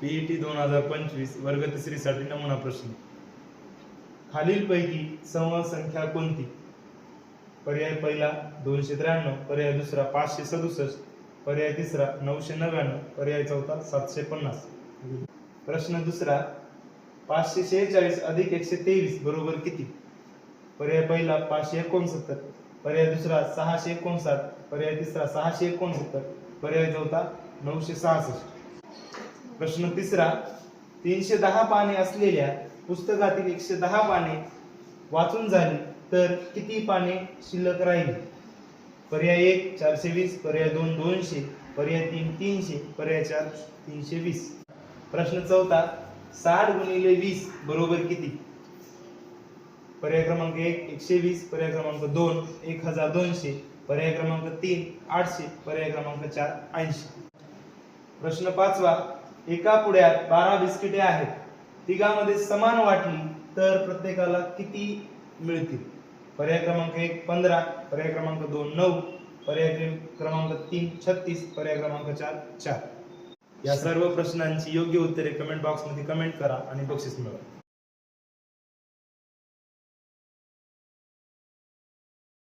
PET 2025 वर्ग तिसरीसाठी नमुना प्रश्न. खालीलपैकी समूह संख्या कोणती? पर्याय पहिला 293, पर्याय दुसरा 567, पर्याय तिसरा 999, पर्याय चौथा 750. प्रश्न दुसरा, 546 अधिक 123 बरोबर किती? पर्याय पहिला 569, पर्याय दुसरा 659, पर्याय तिसरा 669, पर्याय चौथा 966. प्रश्न तिसरा, 310 पाने असलेल्या पुस्तकातील 110 पाने वाचून झाली तर किती पाने शिल्लक राहिली? पर्याय 1 420, पर्याय 2 200, पर्याय 3 300, पर्याय 4 320. प्रश्न चौथा, 60 गुणिले 20 बरोबर किती? पर्याय क्रमांक 1 120, पर्याय क्रमांक 2 1200, पर्याय क्रमांक 3 800, पर्याय क्रमांक 4 80. प्रश्न पाचवा, एका पुड्यात 12 बिस्किटे आहेत, तिघांमध्ये समान वाटली तर प्रत्येकाला किती मिळतील? पर्याय क्रमांक 1 15, पर्याय क्रमांक 2 9, पर्याय क्रमांक 3 36, पर्याय क्रमांक 4 4. या सर्व प्रश्नांची योग्य उत्तरे कमेंट बॉक्स मध्ये कमेंट करा आणि बक्षीस मिळवा.